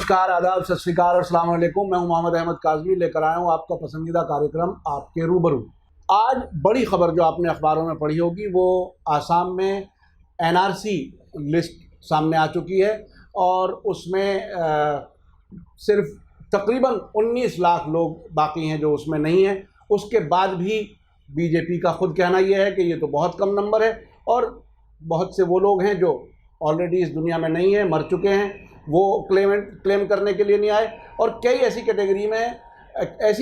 नमस्कार, आदाब, सत श्री अकाल और अस्सलाम वालेकुम। मैं हूं मोहम्मद अहमद काज़मी, लेकर आया हूं आपका पसंदीदा कार्यक्रम आपके रूबरू। आज बड़ी खबर जो आपने अखबारों में पढ़ी होगी वो आसाम में एनआरसी लिस्ट सामने आ चुकी है और उसमें सिर्फ तकरीबन 19 लाख लोग बाकी हैं जो उसमें नहीं हैं। उसके बाद भी बीजेपी का खुद कहना यह है कि ये तो बहुत कम नंबर है और बहुत से वो लोग हैं जो ऑलरेडी इस दुनिया में नहीं है, मर चुके हैं, वो क्लेम करने के लिए नहीं आए। और कई ऐसी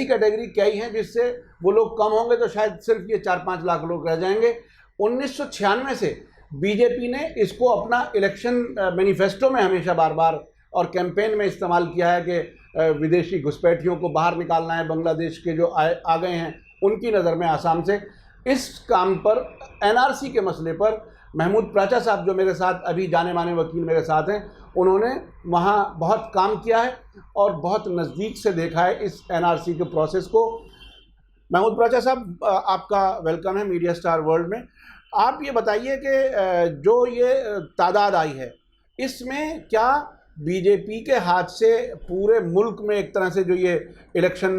कैटेगरी कई हैं जिससे वो लोग कम होंगे तो शायद सिर्फ ये 4-5 लाख लोग रह जाएंगे। 1996 से बीजेपी ने इसको अपना इलेक्शन मैनिफेस्टो में हमेशा बार बार और कैंपेन में इस्तेमाल किया है कि विदेशी घुसपैठियों को बाहर निकालना है, बांग्लादेश के जो आ गए हैं उनकी नज़र में आसाम से। इस काम पर एनआरसी के मसले पर महमूद प्राचा साहब जो मेरे साथ अभी जाने माने वकील मेरे साथ हैं, उन्होंने वहाँ बहुत काम किया है और बहुत नज़दीक से देखा है इस एनआरसी के प्रोसेस को। महमूद प्राचा साहब, आपका वेलकम है मीडिया स्टार वर्ल्ड में। आप ये बताइए कि जो ये तादाद आई है इसमें क्या बीजेपी के हाथ से पूरे मुल्क में एक तरह से जो ये इलेक्शन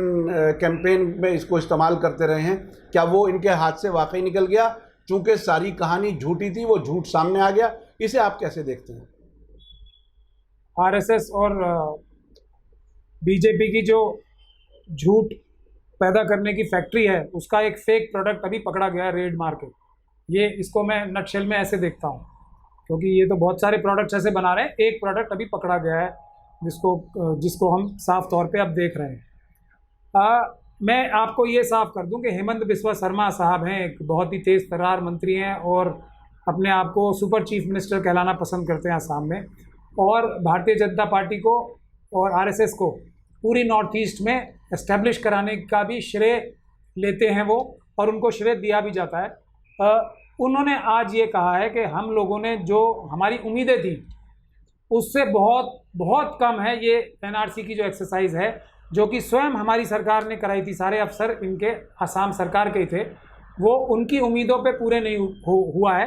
कैंपेन में इसको इस्तेमाल करते रहे हैं, क्या वो इनके हाथ से वाकई निकल गया? चूँकि सारी कहानी झूठी थी, वो झूठ सामने आ गया। इसे आप कैसे देखते हैं? आरएसएस और बीजेपी की जो झूठ पैदा करने की फैक्ट्री है उसका एक फेक प्रोडक्ट अभी पकड़ा गया है रेड मार के। ये इसको मैं नटशेल में ऐसे देखता हूँ, क्योंकि ये तो बहुत सारे प्रोडक्ट्स ऐसे बना रहे हैं, एक प्रोडक्ट अभी पकड़ा गया है जिसको हम साफ तौर पे अब देख रहे हैं। मैं आपको ये साफ कर दूं कि हेमंत बिस्वा शर्मा साहब हैं, एक बहुत ही तेज़ तर्रार मंत्री हैं और अपने आप को सुपर चीफ मिनिस्टर कहलाना पसंद करते हैं आसाम में, और भारतीय जनता पार्टी को और आरएसएस को पूरी नॉर्थ ईस्ट में एस्टेब्लिश कराने का भी श्रेय लेते हैं वो, और उनको श्रेय दिया भी जाता है। उन्होंने आज ये कहा है कि हम लोगों ने जो हमारी उम्मीदें थी उससे बहुत बहुत कम है ये एनआरसी की जो एक्सरसाइज है, जो कि स्वयं हमारी सरकार ने कराई थी। सारे अफसर इनके असम सरकार के ही थे, वो उनकी उम्मीदों पे पूरे नहीं हुआ है।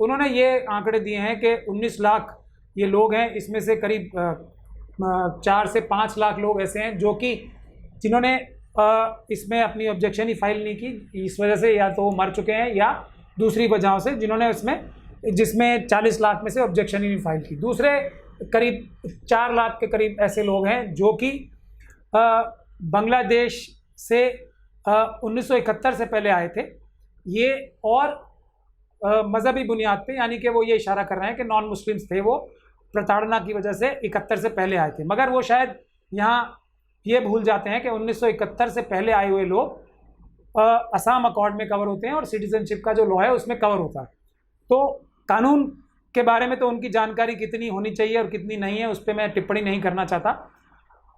उन्होंने ये आंकड़े दिए हैं कि 19 लाख ये लोग हैं, इसमें से करीब 4 से 5 लाख लोग ऐसे हैं जो कि जिन्होंने इसमें अपनी ऑब्जेक्शन ही फाइल नहीं की, इस वजह से या तो वो मर चुके हैं या दूसरी वजहों से, जिन्होंने जिसमें 40 लाख में से ऑब्जेक्शन ही नहीं फाइल की। दूसरे करीब 4 लाख के करीब ऐसे लोग हैं जो कि बांग्लादेश से 1971 से पहले आए थे ये, और मज़हबी बुनियाद पे, यानी कि वो ये इशारा कर रहे हैं कि नॉन मुस्लिम्स थे, वो प्रताड़ना की वजह से 71 से पहले आए थे। मगर वो शायद यहाँ ये भूल जाते हैं कि 1971 से पहले आए हुए लोग असम अकॉर्ड में कवर होते हैं और सिटीजनशिप का जो लॉ है उसमें कवर होता है। तो कानून के बारे में तो उनकी जानकारी कितनी होनी चाहिए और कितनी नहीं है उस पर मैं टिप्पणी नहीं करना चाहता।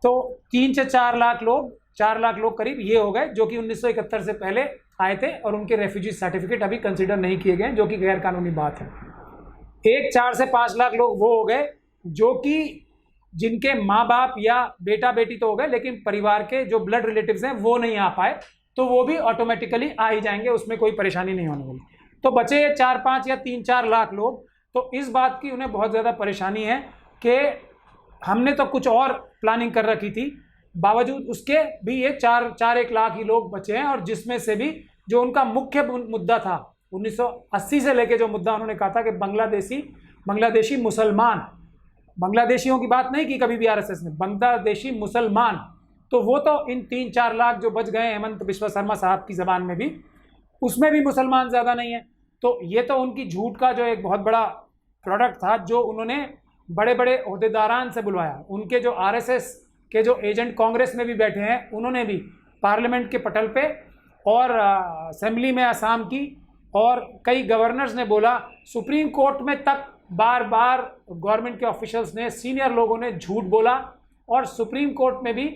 तो 3 से 4 लाख लोग करीब ये हो गए जो कि 1971 से पहले आए थे और उनके रेफ्यूजी सर्टिफिकेट अभी कंसीडर नहीं किए गए, जो कि गैर कानूनी बात है। 4 से 5 लाख लोग वो हो गए जो कि जिनके माँ बाप या बेटा बेटी तो हो गए, लेकिन परिवार के जो ब्लड रिलेटिव्स हैं वो नहीं आ पाए, तो वो भी ऑटोमेटिकली आ ही जाएंगे, उसमें कोई परेशानी नहीं होने वाली। तो बचे 4-5 या 3-4 लाख लोग। तो इस बात की उन्हें बहुत ज़्यादा परेशानी है कि हमने तो कुछ और प्लानिंग कर रखी थी, बावजूद उसके भी ये 4-1 लाख ही लोग बचे हैं, और जिसमें से भी जो उनका मुख्य मुद्दा था 1980 से लेके जो मुद्दा उन्होंने कहा था कि बांग्लादेशी मुसलमान, बांग्लादेशियों की बात नहीं की कभी भी आरएसएस ने, बांग्लादेशी मुसलमान, तो वो तो इन 3-4 लाख जो बच गए हेमंत बिस्वा शर्मा साहब की ज़बान में भी, उसमें भी मुसलमान ज़्यादा नहीं है। तो ये तो उनकी झूठ का जो एक बहुत बड़ा प्रोडक्ट था जो उन्होंने बड़े बड़े ओहदेदारान से बुलवाया। उनके जो आरएसएस के जो एजेंट कांग्रेस में भी बैठे हैं, उन्होंने भी पार्लियामेंट के पटल पे और असेंबली में असम की और कई गवर्नर्स ने बोला, सुप्रीम कोर्ट में तक बार बार गवर्नमेंट के ऑफिशियल्स ने, सीनियर लोगों ने झूठ बोला, और सुप्रीम कोर्ट में भी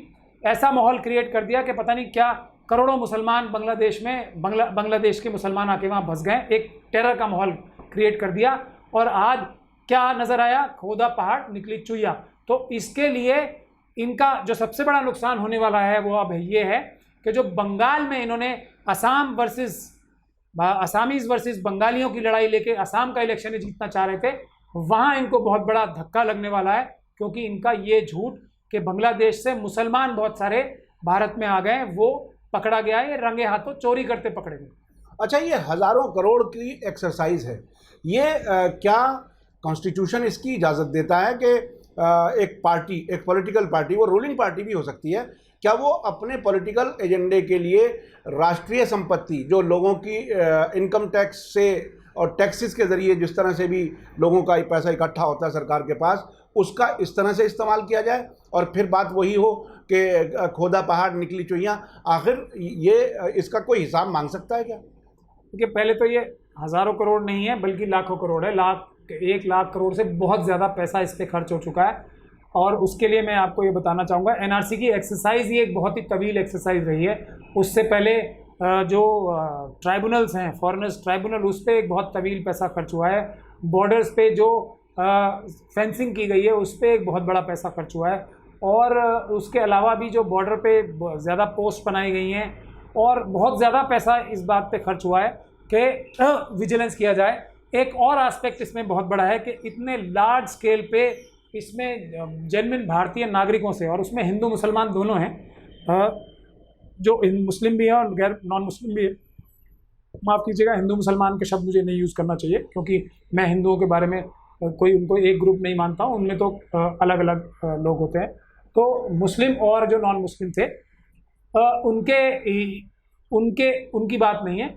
ऐसा माहौल क्रिएट कर दिया कि पता नहीं क्या करोड़ों मुसलमान बांग्लादेश में बांग्लादेश के मुसलमान आके वहाँ बस गए, एक टेरर का माहौल क्रिएट कर दिया। और आज क्या नज़र आया? खोदा पहाड़ निकली चुईया। तो इसके लिए इनका जो सबसे बड़ा नुकसान होने वाला है वो अब ये है कि जो बंगाल में इन्होंने असामीज़ वर्सेस बंगालियों की लड़ाई लेके असम का इलेक्शन जीतना चाह रहे थे, वहाँ इनको बहुत बड़ा धक्का लगने वाला है, क्योंकि इनका ये झूठ कि बांग्लादेश से मुसलमान बहुत सारे भारत में आ गए, वो पकड़ा गया है, ये रंगे हाथों चोरी करते पकड़े गए। अच्छा, ये हज़ारों करोड़ की एक्सरसाइज है, ये क्या कॉन्स्टिट्यूशन इसकी इजाज़त देता है कि एक पार्टी, एक पॉलिटिकल पार्टी, वो रूलिंग पार्टी भी हो सकती है, क्या वो अपने पॉलिटिकल एजेंडे के लिए राष्ट्रीय संपत्ति, जो लोगों की इनकम टैक्स से और टैक्सेस के ज़रिए जिस तरह से भी लोगों का पैसा इकट्ठा होता है सरकार के पास, उसका इस तरह से इस्तेमाल किया जाए और फिर बात वही हो कि खोदा पहाड़ निकली चुहियाँ? आखिर ये इसका कोई हिसाब मांग सकता है क्या? देखिए, पहले तो ये हज़ारों करोड़ नहीं है बल्कि लाखों करोड़ है। 1 लाख करोड़ से बहुत ज़्यादा पैसा इस पर खर्च हो चुका है। और उसके लिए मैं आपको ये बताना चाहूँगा, एनआरसी की एक्सरसाइज ये एक बहुत ही तवील एक्सरसाइज रही है। उससे पहले जो ट्राइब्यूनल्स हैं, फॉरेनर्स ट्राइब्यूनल, उस पर एक बहुत तवील पैसा खर्च हुआ है। बॉर्डर्स पे जो फेंसिंग की गई है उस पर एक बहुत बड़ा पैसा खर्च हुआ है। और उसके अलावा भी जो बॉर्डर पे ज़्यादा पोस्ट बनाई गई हैं, और बहुत ज़्यादा पैसा इस बात पे खर्च हुआ है कि विजिलेंस किया जाए। एक और एस्पेक्ट इसमें बहुत बड़ा है कि इतने लार्ज स्केल पे इसमें जेन्युइन भारतीय नागरिकों से, और उसमें हिंदू मुसलमान दोनों हैं, जो मुस्लिम भी हैं और गैर नॉन मुस्लिम भी है। माफ़ कीजिएगा, हिंदू मुसलमान के शब्द मुझे नहीं यूज़ करना चाहिए, क्योंकि मैं हिंदुओं के बारे में कोई उनको एक ग्रुप नहीं मानता हूँ, उनमें तो अलग अलग लोग होते हैं। तो मुस्लिम और जो नॉन मुस्लिम थे, उनकी बात नहीं है।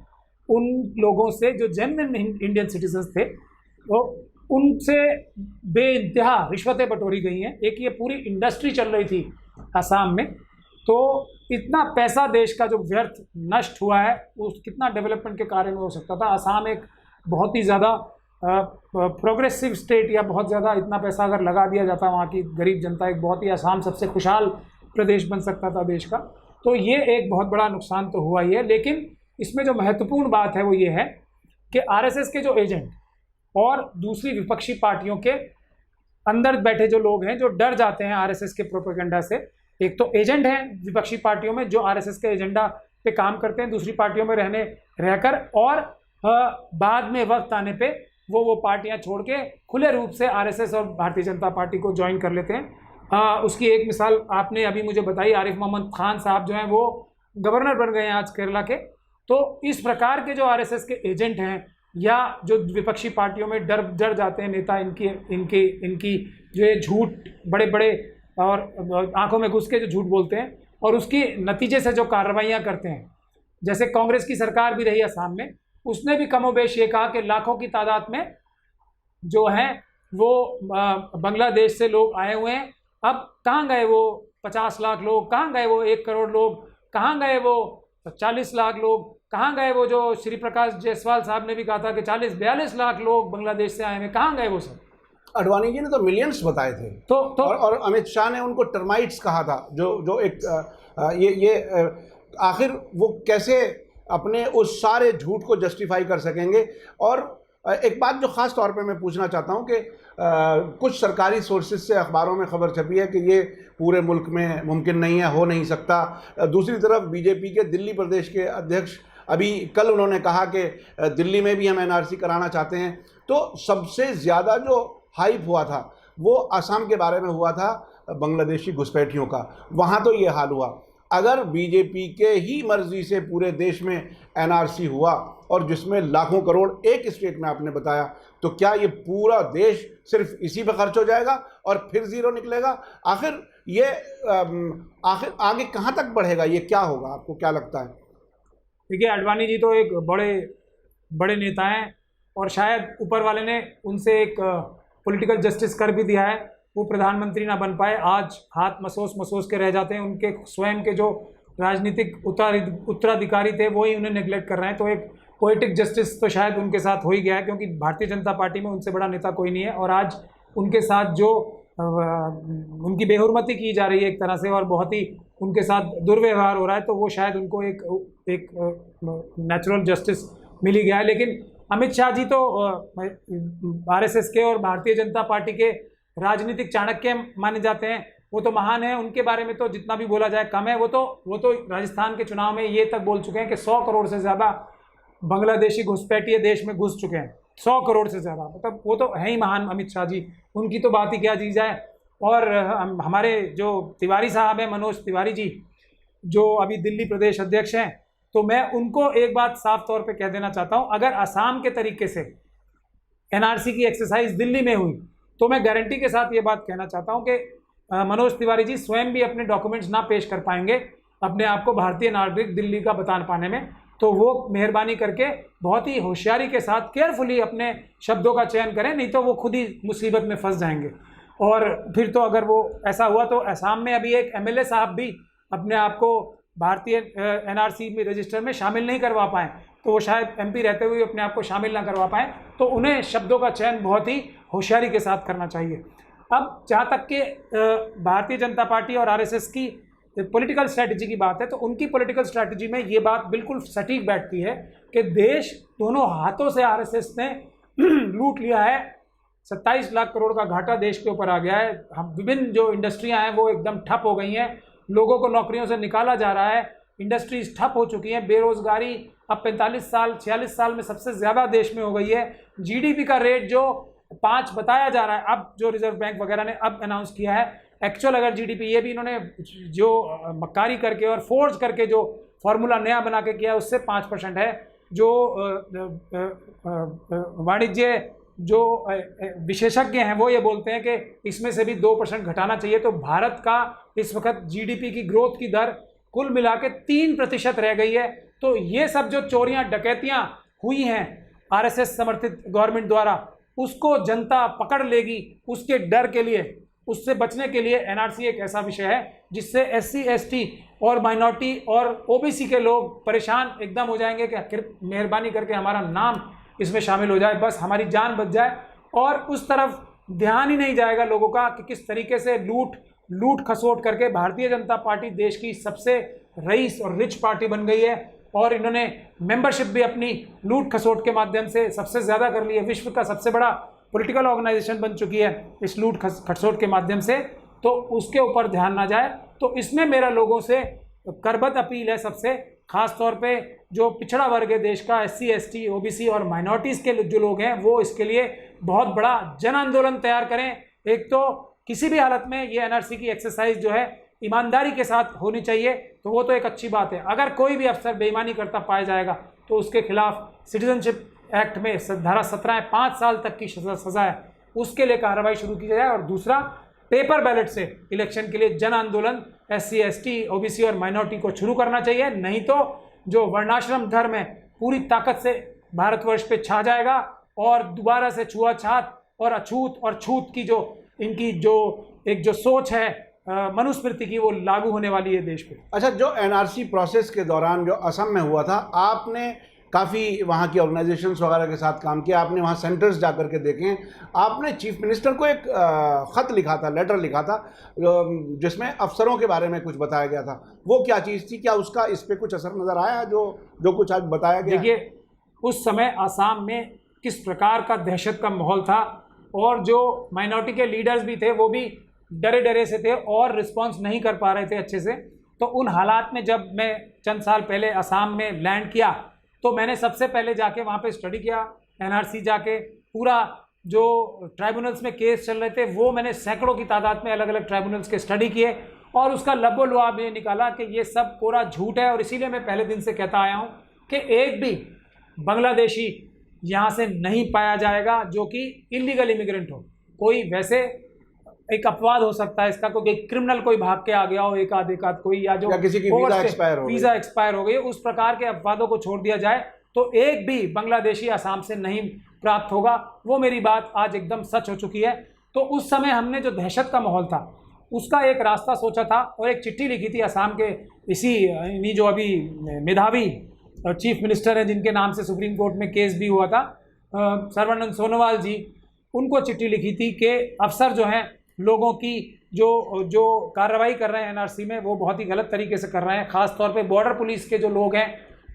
उन लोगों से जो जेन्युइन इंडियन सिटीजन्स थे, वो उनसे बेइंतहा रिश्वतें बटोरी गई हैं। एक ये पूरी इंडस्ट्री चल रही थी असम में, तो इतना पैसा देश का जो व्यर्थ नष्ट हुआ है, उस कितना डेवलपमेंट के कार्य में हो सकता था। असम एक बहुत ही ज़्यादा प्रोग्रेसिव स्टेट, या बहुत ज़्यादा इतना पैसा अगर लगा दिया जाता, वहाँ की गरीब जनता, एक बहुत ही असम सबसे खुशहाल प्रदेश बन सकता था देश का। तो ये एक बहुत बड़ा नुकसान तो हुआ ही है। लेकिन इसमें जो महत्वपूर्ण बात है वो ये है कि आरएसएस के जो एजेंट और दूसरी विपक्षी पार्टियों के अंदर बैठे जो लोग हैं, जो डर जाते हैं आरएसएस के प्रोपेगेंडा से। एक तो एजेंट हैं विपक्षी पार्टियों में जो आरएसएस के एजेंडा पे काम करते हैं, दूसरी पार्टियों में रहकर, और बाद में वक्त आने पे वो पार्टियां छोड़ के खुले रूप से आरएसएस और भारतीय जनता पार्टी को ज्वाइन कर लेते हैं। उसकी एक मिसाल आपने अभी मुझे बताई, आरिफ मोहम्मद खान साहब जो हैं वो गवर्नर बन गए हैं आज केरला के। तो इस प्रकार के जो आरएसएस के एजेंट हैं, या जो विपक्षी पार्टियों में डर जाते हैं नेता, इनकी जो ये झूठ, बड़े बड़े और आंखों में घुस के जो झूठ बोलते हैं, और उसकी नतीजे से जो कार्रवाइयाँ करते हैं, जैसे कांग्रेस की सरकार भी रही असम में, उसने भी कमोबेश ये कहा कि लाखों की तादाद में जो हैं वो बांग्लादेश से लोग आए हुए हैं। अब कहाँ गए वो 50 लाख लोग, कहाँ गए वो 1 करोड़ लोग, कहाँ गए वो 40 लाख लोग, कहाँ गए वो जो श्री प्रकाश जायसवाल साहब ने भी कहा था कि 40-42 लाख लोग बांग्लादेश से आए हैं, कहाँ गए वो सब? अडवाणी जी ने तो मिलियंस बताए थे, और अमित शाह ने उनको टर्माइट्स कहा था, जो एक ये आखिर वो कैसे अपने उस सारे झूठ को जस्टिफाई कर सकेंगे? और एक बात जो ख़ास तौर पे मैं पूछना चाहता हूँ कि कुछ सरकारी सोर्सेज से अखबारों में खबर छपी है कि ये पूरे मुल्क में मुमकिन नहीं है, हो नहीं सकता। दूसरी तरफ बीजेपी के दिल्ली प्रदेश के अध्यक्ष अभी कल उन्होंने कहा कि दिल्ली में भी हम एनआरसी कराना चाहते हैं। तो सबसे ज़्यादा जो हाइप हुआ था वो असम के बारे में हुआ था, बांग्लादेशी घुसपैठियों का। वहाँ तो ये हाल हुआ। अगर बीजेपी के ही मर्जी से पूरे देश में एनआरसी हुआ, और जिसमें लाखों करोड़ एक स्टेट में आपने बताया, तो क्या ये पूरा देश सिर्फ इसी पे खर्च हो जाएगा और फिर ज़ीरो निकलेगा? आखिर ये आखिर आगे कहाँ तक बढ़ेगा? ये क्या होगा, आपको क्या लगता है? देखिए, आडवाणी जी तो एक बड़े नेता हैं, और शायद ऊपर वाले ने उनसे एक पॉलिटिकल जस्टिस कर भी दिया है। वो प्रधानमंत्री ना बन पाए, आज हाथ मसोस के रह जाते हैं। उनके स्वयं के जो राजनीतिक उत्तराधिकारी थे वो ही उन्हें नेग्लेक्ट कर रहे हैं। तो एक पोएटिक जस्टिस तो शायद उनके साथ हो ही गया है, क्योंकि भारतीय जनता पार्टी में उनसे बड़ा नेता कोई नहीं है। और आज उनके साथ जो उनकी बेहुरमती की जा रही है एक तरह से, और बहुत ही उनके साथ दुर्व्यवहार हो रहा है, तो वो शायद उनको एक नेचुरल जस्टिस मिल ही गया है। लेकिन अमित शाह जी तो आरएसएस के और भारतीय जनता पार्टी के राजनीतिक चाणक्य माने जाते हैं। वो तो महान है, उनके बारे में तो जितना भी बोला जाए कम है। वो तो राजस्थान के चुनाव में ये तक बोल चुके हैं कि 100 करोड़ से ज़्यादा बांग्लादेशी घुसपैठिए देश में घुस चुके हैं। 100 करोड़ से ज़्यादा, मतलब वो तो है ही महान अमित शाह जी। उनकी तो बात ही क्या की जाए। और हमारे जो तिवारी साहब हैं, मनोज तिवारी जी, जो अभी दिल्ली प्रदेश अध्यक्ष हैं, तो मैं उनको एक बात साफ तौर पे कह देना चाहता हूं, अगर असम के तरीके से एनआरसी की एक्सरसाइज दिल्ली में हुई तो मैं गारंटी के साथ ये बात कहना चाहता हूं कि मनोज तिवारी जी स्वयं भी अपने डॉक्यूमेंट्स ना पेश कर पाएंगे अपने आप को भारतीय नागरिक दिल्ली का बता पाने में। तो वो मेहरबानी करके बहुत ही होशियारी के साथ केयरफुली अपने शब्दों का चयन करें, नहीं तो वो खुद ही मुसीबत में फंस जाएंगे। और फिर तो अगर वो ऐसा हुआ तो असम में अभी एक एमएलए साहब भी अपने आप को भारतीय एनआरसी में रजिस्टर में शामिल नहीं करवा पाएँ, तो वो शायद एमपी रहते हुए अपने आप को शामिल ना करवा पाएँ। तो उन्हें शब्दों का चयन बहुत ही होशियारी के साथ करना चाहिए। अब जहाँ तक कि भारतीय जनता पार्टी और आरएसएस की पॉलिटिकल स्ट्रैटेजी की बात है, तो उनकी पॉलिटिकल स्ट्रैटेजी में ये बात बिल्कुल सटीक बैठती है कि देश दोनों हाथों से आरएसएस ने लूट लिया है। 27 लाख करोड़ का घाटा देश के ऊपर आ गया है। हम विभिन्न जो इंडस्ट्रियां हैं वो एकदम ठप हो गई हैं, लोगों को नौकरियों से निकाला जा रहा है, इंडस्ट्रीज ठप हो चुकी हैं, बेरोजगारी अब 46 साल में सबसे ज़्यादा देश में हो गई है। जीडीपी का रेट जो 5 बताया जा रहा है, अब जो रिजर्व बैंक वगैरह ने अब अनाउंस किया है, एक्चुअल अगर जीडीपी, ये भी इन्होंने जो मक्कारी करके और फोर्स करके जो फार्मूला नया बना के किया है उससे 5% है। जो वाणिज्य जो विशेषज्ञ हैं वो ये बोलते हैं कि इसमें से भी 2% घटाना चाहिए। तो भारत का इस वक्त जीडीपी की ग्रोथ की दर कुल मिला के 3% रह गई है। तो ये सब जो चोरियां डकैतियां हुई हैं आरएसएस समर्थित गवर्नमेंट द्वारा, उसको जनता पकड़ लेगी, उसके डर के लिए, उससे बचने के लिए एनआरसी एक ऐसा विषय है जिससे एससी एसटी और माइनॉरिटी और ओबीसी के लोग परेशान एकदम हो जाएंगे कि मेहरबानी करके हमारा नाम इसमें शामिल हो जाए, बस हमारी जान बच जाए। और उस तरफ ध्यान ही नहीं जाएगा लोगों का कि किस तरीके से लूट खसोट करके भारतीय जनता पार्टी देश की सबसे रईस और रिच पार्टी बन गई है। और इन्होंने मेंबरशिप भी अपनी लूट खसोट के माध्यम से सबसे ज़्यादा कर ली है, विश्व का सबसे बड़ा पॉलिटिकल ऑर्गेनाइजेशन बन चुकी है इस लूट खसोट के माध्यम से। तो उसके ऊपर ध्यान ना जाए। तो इसमें मेरा लोगों से करबद्ध अपील है सबसे, खास तौर पे जो पिछड़ा वर्ग है देश का, एससी एसटी ओबीसी और माइनॉरिटीज़ के जो लोग हैं, वो इसके लिए बहुत बड़ा जन आंदोलन तैयार करें। एक तो किसी भी हालत में ये एनआरसी की एक्सरसाइज जो है ईमानदारी के साथ होनी चाहिए, तो वो तो एक अच्छी बात है। अगर कोई भी अफसर बेईमानी करता पाया जाएगा तो उसके खिलाफ सिटीजनशिप एक्ट में धारा 17 5 साल तक की सज़ा है, उसके लिए कार्रवाई शुरू की जाए। और दूसरा, पेपर बैलेट से इलेक्शन के लिए जन आंदोलन एससी एसटी ओबीसी और माइनॉरिटी को शुरू करना चाहिए, नहीं तो जो वर्णाश्रम धर्म है पूरी ताकत से भारतवर्ष पे छा जाएगा और दोबारा से छुआछात और अछूत और छूत की जो इनकी जो सोच है मनुस्मृति की, वो लागू होने वाली है देश पे। अच्छा, जो एनआरसी प्रोसेस के दौरान जो असम में हुआ था, आपने काफ़ी वहाँ की ऑर्गेनाइजेशंस वगैरह के साथ काम किया, आपने वहाँ सेंटर्स जा कर के देखें, आपने चीफ मिनिस्टर को एक ख़त लिखा था, लेटर लिखा था, जिसमें अफसरों के बारे में कुछ बताया गया था। वो क्या चीज़ थी? क्या उसका इस पर कुछ असर नज़र आया जो कुछ आज बताया गया? देखिए, उस समय आसाम में किस प्रकार का दहशत का माहौल था और जो माइनॉरिटी के लीडर्स भी थे वो भी डरे से थे और रिस्पॉन्स नहीं कर पा रहे थे अच्छे से। तो उन हालात में जब मैं चंद साल पहले असम में लैंड किया तो मैंने सबसे पहले जाके वहाँ पे स्टडी किया, एनआरसी जाके पूरा जो ट्राइब्यूनल्स में केस चल रहे थे वो मैंने सैकड़ों की तादाद में अलग अलग ट्राइब्यूनल्स के स्टडी किए और उसका लबो लुआब ये निकाला कि ये सब पूरा झूठ है। और इसीलिए मैं पहले दिन से कहता आया हूँ कि एक भी बांग्लादेशी यहाँ से नहीं पाया जाएगा जो कि इलीगल इमिग्रेंट हो। कोई वैसे एक अपवाद हो सकता है इसका, कोई क्रिमिनल कोई भाग के आ गया हो, एक आध कोई, या जो किसी की वीज़ा एक्सपायर हो गई, उस प्रकार के अपवादों को छोड़ दिया जाए तो एक भी बांग्लादेशी आसाम से नहीं प्राप्त होगा। वो मेरी बात आज एकदम सच हो चुकी है। तो उस समय हमने जो दहशत का माहौल था उसका एक रास्ता सोचा था और एक चिट्ठी लिखी थी आसाम के इसी जो अभी मेधावी चीफ मिनिस्टर हैं जिनके नाम से सुप्रीम कोर्ट में केस भी हुआ था, सर्बानंद सोनोवाल जी, उनको चिट्ठी लिखी थी कि अफसर जो हैं लोगों की जो कार्रवाई कर रहे हैं एनआरसी में वो बहुत ही गलत तरीके से कर रहे हैं। ख़ास तौर पे बॉर्डर पुलिस के जो लोग हैं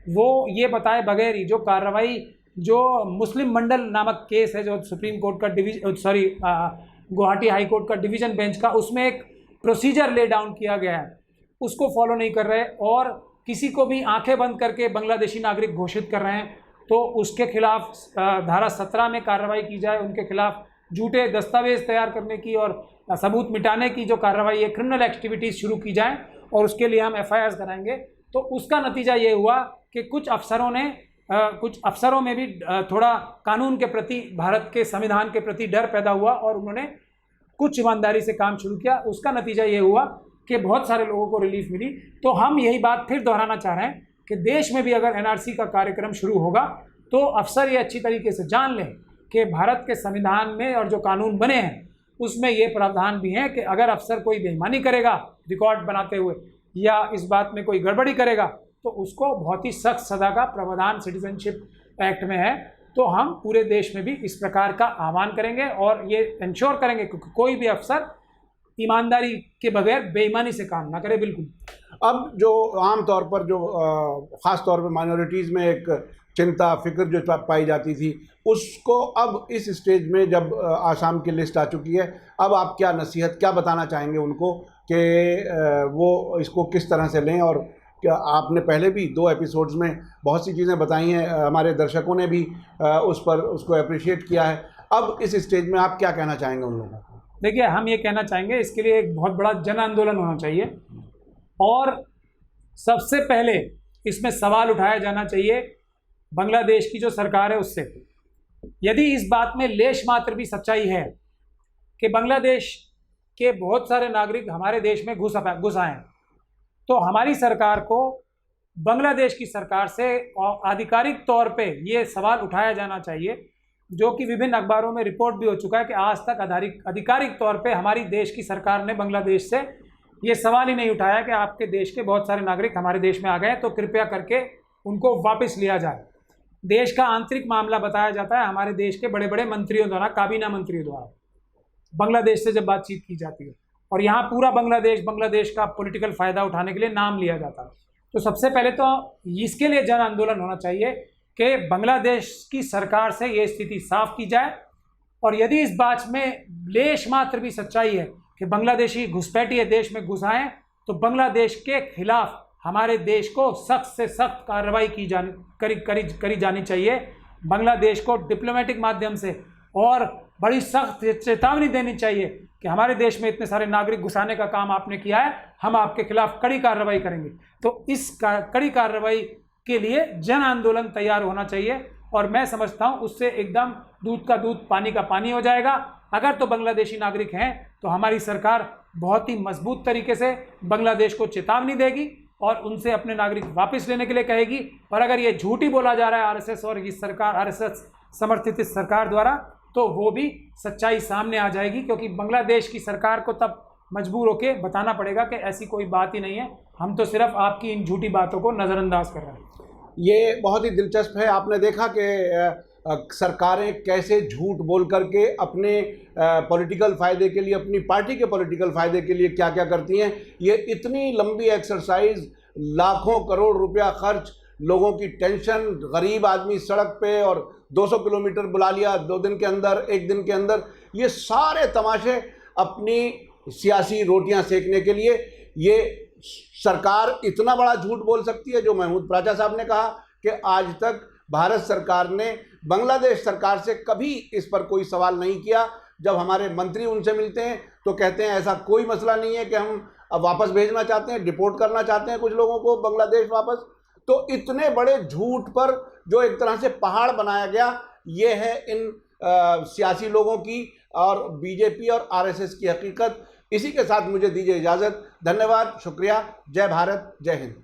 वो ये बताए बगैर ही जो कार्रवाई, जो मुस्लिम मंडल नामक केस है जो सुप्रीम कोर्ट का गुवाहाटी हाई कोर्ट का डिवीज़न बेंच का, उसमें एक प्रोसीजर ले डाउन किया गया है, उसको फॉलो नहीं कर रहे और किसी को भी आंखें बंद करके बांग्लादेशी नागरिक घोषित कर रहे हैं। तो उसके खिलाफ धारा 17 में कार्रवाई की जाए, उनके खिलाफ झूठे दस्तावेज तैयार करने की और सबूत मिटाने की जो कार्रवाई है, क्रिमिनल एक्टिविटीज़ शुरू की जाएँ और उसके लिए हम FIRs कराएंगे। तो उसका नतीजा ये हुआ कि कुछ अफसरों में भी थोड़ा कानून के प्रति, भारत के संविधान के प्रति डर पैदा हुआ और उन्होंने कुछ ईमानदारी से काम शुरू किया। उसका नतीजा ये हुआ कि बहुत सारे लोगों को रिलीफ मिली। तो हम यही बात फिर दोहराना चाह रहे हैं कि देश में भी अगर NRC का कार्यक्रम शुरू होगा तो अफसर ये अच्छी तरीके से जान लें कि भारत के संविधान में और जो कानून बने हैं उसमें ये प्रावधान भी हैं कि अगर अफसर कोई बेईमानी करेगा रिकॉर्ड बनाते हुए या इस बात में कोई गड़बड़ी करेगा तो उसको बहुत ही सख्त सज़ा का प्रावधान सिटीजनशिप एक्ट में है। तो हम पूरे देश में भी इस प्रकार का आह्वान करेंगे और ये इंश्योर करेंगे कि कोई भी अफसर ईमानदारी के बगैर बेईमानी से काम ना करे। बिल्कुल। अब जो आम तौर पर जो ख़ास तौर पर माइनॉरिटीज़ में एक चिंता फिक्र जो पाई जाती थी, उसको अब इस स्टेज में जब आसाम की लिस्ट आ चुकी है, अब आप क्या नसीहत, क्या बताना चाहेंगे उनको कि वो इसको किस तरह से लें? और क्या आपने पहले भी 2 एपिसोड्स में बहुत सी चीज़ें बताई हैं, हमारे दर्शकों ने भी उसको अप्रिशिएट किया है। अब इस स्टेज में आप क्या कहना चाहेंगे उन लोगों को? देखिए, हम ये कहना चाहेंगे इसके लिए एक बहुत बड़ा जन आंदोलन होना चाहिए और सबसे पहले इसमें सवाल उठाया जाना चाहिए बांग्लादेश की जो सरकार है उससे। यदि इस बात में लेश मात्र भी सच्चाई है कि बांग्लादेश के बहुत सारे नागरिक हमारे देश में घुस आए हैं, तो हमारी सरकार को बांग्लादेश की सरकार से आधिकारिक तौर पे ये सवाल उठाया जाना चाहिए, जो कि विभिन्न अखबारों में रिपोर्ट भी हो चुका है कि आज तक आधिकारिक तौर पे हमारी देश की सरकार ने बांग्लादेश से ये सवाल ही नहीं उठाया कि आपके देश के बहुत सारे नागरिक हमारे देश में आ गए तो कृपया करके उनको वापस लिया जाए। देश का आंतरिक मामला बताया जाता है हमारे देश के बड़े बड़े मंत्रियों द्वारा, काबीना मंत्रियों द्वारा बांग्लादेश से जब बातचीत की जाती है, और यहाँ पूरा बांग्लादेश का पॉलिटिकल फ़ायदा उठाने के लिए नाम लिया जाता है। तो सबसे पहले तो इसके लिए जन आंदोलन होना चाहिए कि बांग्लादेश की सरकार से ये स्थिति साफ की जाए, और यदि इस बात में लेश मात्र भी सच्चाई है कि बांग्लादेशी घुसपैठिए देश में घुस आएँ, तो बांग्लादेश के खिलाफ हमारे देश को सख्त से सख्त कार्रवाई करी जानी चाहिए। बांग्लादेश को डिप्लोमेटिक माध्यम से और बड़ी सख्त चेतावनी देनी चाहिए कि हमारे देश में इतने सारे नागरिक घुसाने का काम आपने किया है, हम आपके खिलाफ कड़ी कार्रवाई करेंगे। तो इस कड़ी कार्रवाई के लिए जन आंदोलन तैयार होना चाहिए, और मैं समझता हूँ उससे एकदम दूध का दूध पानी का पानी हो जाएगा। अगर तो बांग्लादेशी नागरिक हैं तो हमारी सरकार बहुत ही मजबूत तरीके से बांग्लादेश को चेतावनी देगी और उनसे अपने नागरिक वापस लेने के लिए कहेगी। और अगर ये झूठी बोला जा रहा है आरएसएस और इस सरकार, आरएसएस समर्थित इस सरकार द्वारा, तो वो भी सच्चाई सामने आ जाएगी, क्योंकि बांग्लादेश की सरकार को तब मजबूर होकर बताना पड़ेगा कि ऐसी कोई बात ही नहीं है, हम तो सिर्फ आपकी इन झूठी बातों को नज़रअंदाज कर रहे हैं। ये बहुत ही दिलचस्प है। आपने देखा कि सरकारें कैसे झूठ बोल करके अपने पॉलिटिकल फ़ायदे के लिए, अपनी पार्टी के पॉलिटिकल फ़ायदे के लिए क्या क्या करती हैं। ये इतनी लंबी एक्सरसाइज, लाखों करोड़ रुपया खर्च, लोगों की टेंशन, गरीब आदमी सड़क पे और 200 किलोमीटर बुला लिया 2 दिन के अंदर, 1 दिन के अंदर, ये सारे तमाशे अपनी सियासी रोटियां सेकने के लिए ये सरकार इतना बड़ा झूठ बोल सकती है। जो महमूद प्राचा साहब ने कहा कि आज तक भारत सरकार ने बांग्लादेश सरकार से कभी इस पर कोई सवाल नहीं किया। जब हमारे मंत्री उनसे मिलते हैं तो कहते हैं ऐसा कोई मसला नहीं है कि हम अब वापस भेजना चाहते हैं, डिपोर्ट करना चाहते हैं कुछ लोगों को बांग्लादेश वापस। तो इतने बड़े झूठ पर जो एक तरह से पहाड़ बनाया गया, ये है इन सियासी लोगों की और बीजेपी और आरएसएस की हकीकत। इसी के साथ मुझे दीजिए इजाज़त। धन्यवाद, शुक्रिया, जय भारत, जय हिंद।